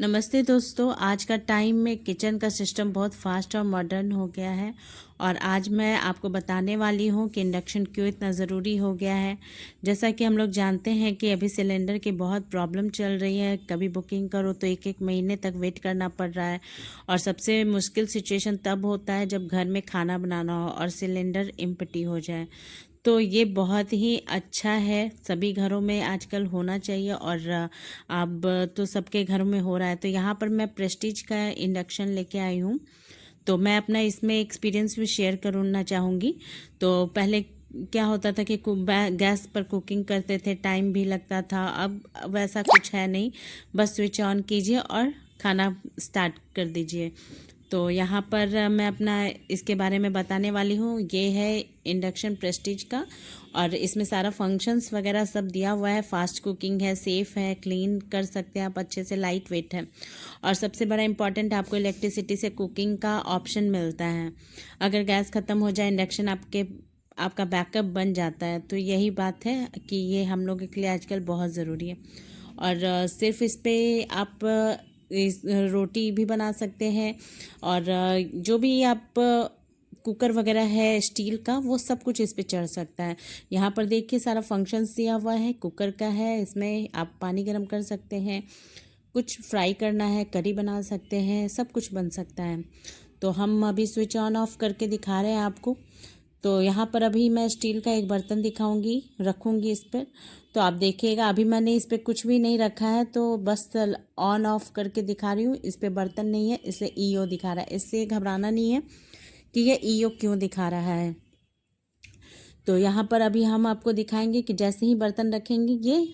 नमस्ते दोस्तों। आज का टाइम में किचन का सिस्टम बहुत फास्ट और मॉडर्न हो गया है और आज मैं आपको बताने वाली हूँ कि इंडक्शन क्यों इतना ज़रूरी हो गया है। जैसा कि हम लोग जानते हैं कि अभी सिलेंडर की बहुत प्रॉब्लम चल रही है। कभी बुकिंग करो तो एक एक महीने तक वेट करना पड़ रहा है और सबसे मुश्किल सिचुएशन तब होता है जब घर में खाना बनाना हो और सिलेंडर एम्प्टी हो जाए। तो ये बहुत ही अच्छा है, सभी घरों में आजकल होना चाहिए और अब तो सबके घरों में हो रहा है। तो यहाँ पर मैं प्रेस्टीज का इंडक्शन लेके आई हूँ, तो मैं अपना इसमें एक्सपीरियंस भी शेयर करना चाहूँगी। तो पहले क्या होता था कि गैस पर कुकिंग करते थे, टाइम भी लगता था। अब वैसा कुछ है नहीं, बस स्विच ऑन कीजिए और खाना स्टार्ट कर दीजिए। तो यहाँ पर मैं अपना इसके बारे में बताने वाली हूँ। ये है इंडक्शन प्रेस्टीज का और इसमें सारा फंक्शंस वगैरह सब दिया हुआ है। फास्ट कुकिंग है, सेफ़ है, क्लीन कर सकते हैं आप अच्छे से, लाइट वेट है और सबसे बड़ा इम्पॉर्टेंट आपको इलेक्ट्रिसिटी से कुकिंग का ऑप्शन मिलता है। अगर गैस ख़त्म हो जाए, इंडक्शन आपका बैकअप बन जाता है। तो यही बात है कि ये हम लोगों के लिए आजकल बहुत ज़रूरी है। और सिर्फ इस पे आप रोटी भी बना सकते हैं और जो भी आप कुकर वगैरह है स्टील का, वो सब कुछ इस पे चढ़ सकता है। यहाँ पर देखिए सारा फंक्शंस दिया हुआ है। कुकर का है, इसमें आप पानी गर्म कर सकते हैं, कुछ फ्राई करना है, करी बना सकते हैं, सब कुछ बन सकता है। तो हम अभी स्विच ऑन ऑफ करके दिखा रहे हैं आपको। तो यहाँ पर अभी मैं स्टील का एक बर्तन दिखाऊंगी, रखूंगी इस पर। तो आप देखिएगा, अभी मैंने इस पर कुछ भी नहीं रखा है, तो बस ऑन ऑफ करके दिखा रही हूँ। इस पर बर्तन नहीं है, इसलिए ईओ दिखा रहा है। इसलिए घबराना नहीं है कि ये ईओ क्यों दिखा रहा है। तो यहाँ पर अभी हम आपको दिखाएंगे कि जैसे ही बर्तन रखेंगे ये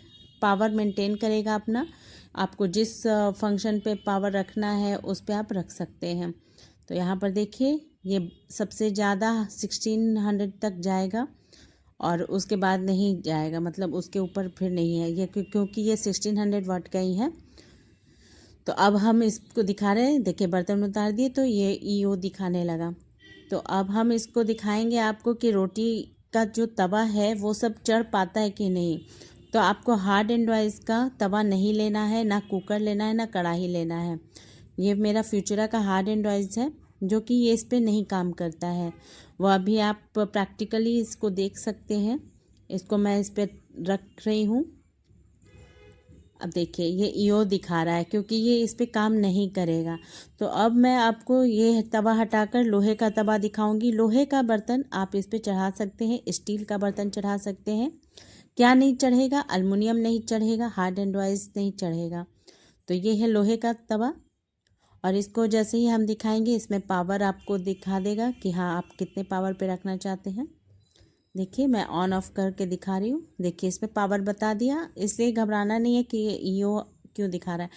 पावर मेंटेन करेगा अपना। आपको जिस फंक्शन पे पावर रखना है उस पे आप रख सकते हैं। तो यहाँ पर देखिए ये सबसे ज़्यादा 1600 तक जाएगा और उसके बाद नहीं जाएगा, मतलब उसके ऊपर फिर नहीं है ये, क्योंकि ये 1600 वाट का ही है। तो अब हम इसको दिखा रहे हैं, देखिए बर्तन उतार दिए तो ये ईओ दिखाने लगा। तो अब हम इसको दिखाएंगे आपको कि रोटी का जो तवा है वो सब चढ़ पाता है कि नहीं। तो आपको हार्ड एंड वाइस का तवा नहीं लेना है, ना कुकर लेना है, ना कढ़ाई लेना है। ये मेरा फ्यूचरा का हार्ड एंड वाइस है, जो कि ये इस पर नहीं काम करता है। वो अभी आप प्रैक्टिकली इसको देख सकते हैं। इसको मैं इस पर रख रही हूँ। अब देखिए ये ईओ दिखा रहा है क्योंकि ये इस पे काम नहीं करेगा। तो अब मैं आपको ये तवा हटाकर लोहे का तवा दिखाऊंगी। लोहे का बर्तन आप इस पे चढ़ा सकते हैं, स्टील का बर्तन चढ़ा सकते हैं। क्या नहीं चढ़ेगा? अल्मुनियम नहीं चढ़ेगा, हार्ड एंड वाइस नहीं चढ़ेगा। तो ये है लोहे का तवा और इसको जैसे ही हम दिखाएंगे इसमें पावर आपको दिखा देगा कि हाँ आप कितने पावर पे रखना चाहते हैं। देखिए मैं ऑन ऑफ करके दिखा रही हूँ। देखिए इसमें पावर बता दिया, इसलिए घबराना नहीं है कि ये ईओ क्यों दिखा रहा है।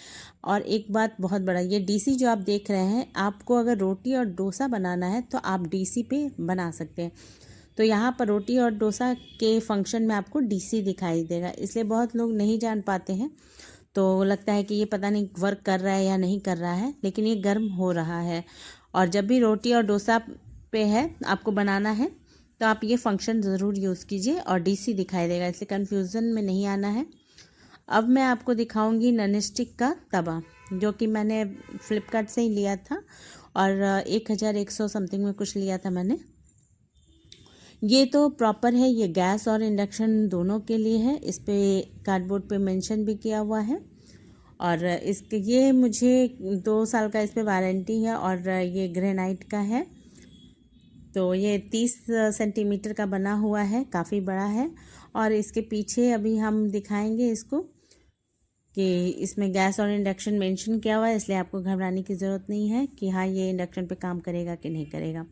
और एक बात बहुत बड़ा, ये डीसी जो आप देख रहे हैं, आपको अगर रोटी और डोसा बनाना है तो आप डीसी पे बना सकते हैं। तो यहाँ पर रोटी और डोसा के फंक्शन में आपको डीसी दिखाई देगा, इसलिए बहुत लोग नहीं जान पाते हैं। तो लगता है कि ये पता नहीं वर्क कर रहा है या नहीं कर रहा है, लेकिन ये गर्म हो रहा है। और जब भी रोटी और डोसा पे है आपको बनाना है तो आप ये फंक्शन ज़रूर यूज़ कीजिए और डीसी दिखाई देगा, इसलिए कन्फ्यूज़न में नहीं आना है। अब मैं आपको दिखाऊंगी नॉन स्टिक का तवा, जो कि मैंने फ्लिपकार्ट से ही लिया था और 1100 समथिंग में कुछ लिया था मैंने। ये तो प्रॉपर है, ये गैस और इंडक्शन दोनों के लिए है। इस पे कार्डबोर्ड पे मेंशन भी किया हुआ है और इसके ये मुझे 2 साल का इस पे वारंटी है और ये ग्रेनाइट का है। तो ये 30 सेंटीमीटर का बना हुआ है, काफ़ी बड़ा है। और इसके पीछे अभी हम दिखाएंगे इसको कि इसमें गैस और इंडक्शन मेंशन किया हुआ है, इसलिए आपको घबराने की ज़रूरत नहीं है कि हाँ ये इंडक्शन पे काम करेगा कि नहीं करेगा।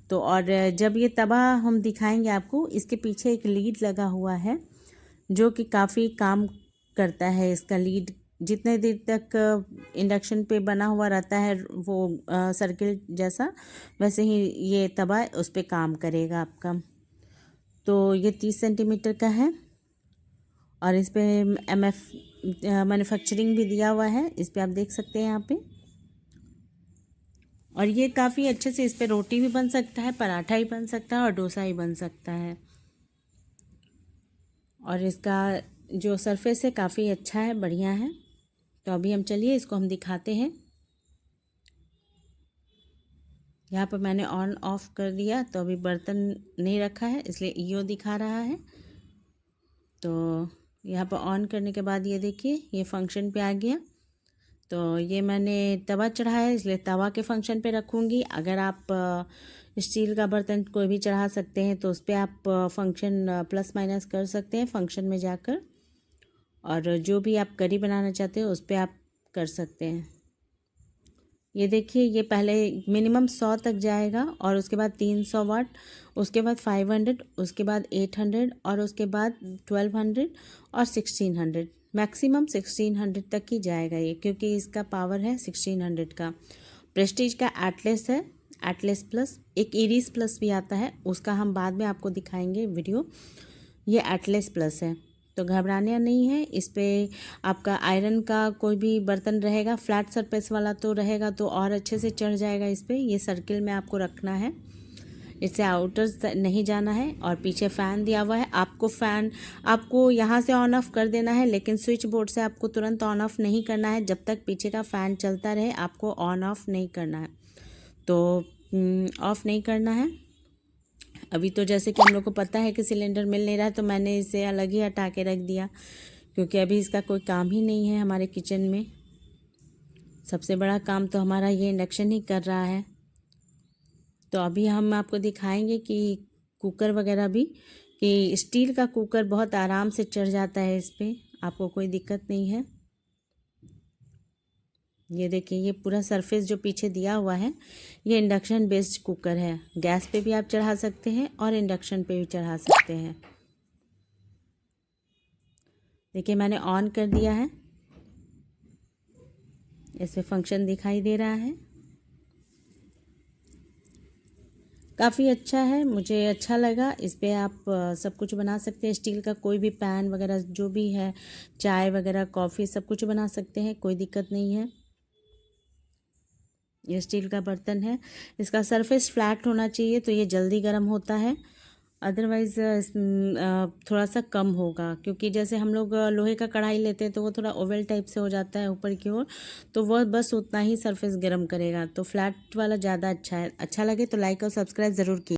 तो और जब ये तवा हम दिखाएंगे आपको, इसके पीछे एक लीड लगा हुआ है जो कि काफ़ी काम करता है। इसका लीड जितने देर तक इंडक्शन पे बना हुआ रहता है वो सर्किल जैसा, वैसे ही ये तवा उस पर काम करेगा आपका। तो ये 30 सेंटीमीटर का है और इस पर MF मैन्युफैक्चरिंग भी दिया हुआ है, इस पर आप देख सकते हैं यहाँ पे। और ये काफ़ी अच्छे से इस पर रोटी भी बन सकता है, पराठा ही बन सकता है और डोसा ही बन सकता है। और इसका जो सरफेस है काफ़ी अच्छा है, बढ़िया है। तो अभी हम चलिए इसको हम दिखाते हैं। यहाँ पर मैंने ऑन ऑफ कर दिया, तो अभी बर्तन नहीं रखा है इसलिए ईओ दिखा रहा है। तो यहाँ पर ऑन करने के बाद ये देखिए ये फंक्शन पे आ गया। तो ये मैंने तवा चढ़ाया है इसलिए तवा के फंक्शन पे रखूँगी। अगर आप स्टील का बर्तन कोई भी चढ़ा सकते हैं तो उस पर आप फंक्शन प्लस माइनस कर सकते हैं फंक्शन में जाकर, और जो भी आप करी बनाना चाहते हो उस पर आप कर सकते हैं। ये देखिए ये पहले मिनिमम 100 तक जाएगा और उसके बाद 300 वाट, उसके बाद 500, उसके बाद 800 और उसके बाद 1200 और 1600, मैक्सिमम 1600 तक ही जाएगा ये, क्योंकि इसका पावर है 1600 का। प्रेस्टीज का एटलस है, एटलस प्लस। एक इरीज प्लस भी आता है, उसका हम बाद में आपको दिखाएंगे वीडियो। ये एटलस प्लस है, तो घबराना नहीं है। इस पर आपका आयरन का कोई भी बर्तन रहेगा, फ्लैट सरफेस वाला तो रहेगा तो और अच्छे से चढ़ जाएगा इस पर। ये सर्किल में आपको रखना है, इससे आउटर नहीं जाना है। और पीछे फ़ैन दिया हुआ है, आपको फ़ैन आपको यहाँ से ऑन ऑफ कर देना है, लेकिन स्विच बोर्ड से आपको तुरंत ऑन ऑफ नहीं करना है। जब तक पीछे का फ़ैन चलता रहे आपको ऑन ऑफ नहीं करना है, तो ऑफ़ नहीं करना है। अभी तो जैसे कि हम लोग को पता है कि सिलेंडर मिल नहीं रहा है, तो मैंने इसे अलग ही हटा के रख दिया, क्योंकि अभी इसका कोई काम ही नहीं है हमारे किचन में। सबसे बड़ा काम तो हमारा ये इंडक्शन ही कर रहा है। तो अभी हम आपको दिखाएंगे कि कुकर वगैरह भी, कि स्टील का कुकर बहुत आराम से चढ़ जाता है इस पर, आपको कोई दिक्कत नहीं है। ये देखिए ये पूरा सरफेस जो पीछे दिया हुआ है ये इंडक्शन बेस्ड कुकर है। गैस पे भी आप चढ़ा सकते हैं और इंडक्शन पे भी चढ़ा सकते हैं। देखिए मैंने ऑन कर दिया है, इसमें फंक्शन दिखाई दे रहा है। काफ़ी अच्छा है, मुझे अच्छा लगा। इस पर आप सब कुछ बना सकते हैं, स्टील का कोई भी पैन वगैरह जो भी है, चाय वगैरह कॉफ़ी सब कुछ बना सकते हैं, कोई दिक्कत नहीं है। ये स्टील का बर्तन है, इसका सरफेस फ्लैट होना चाहिए तो ये जल्दी गर्म होता है। अदरवाइज़ थोड़ा सा कम होगा, क्योंकि जैसे हम लोग लोहे का कढ़ाई लेते हैं तो वो थोड़ा ओवल टाइप से हो जाता है ऊपर की ओर, तो वह बस उतना ही सरफेस गर्म करेगा। तो फ्लैट वाला ज़्यादा अच्छा है। अच्छा लगे तो लाइक और सब्सक्राइब ज़रूर कीजिए।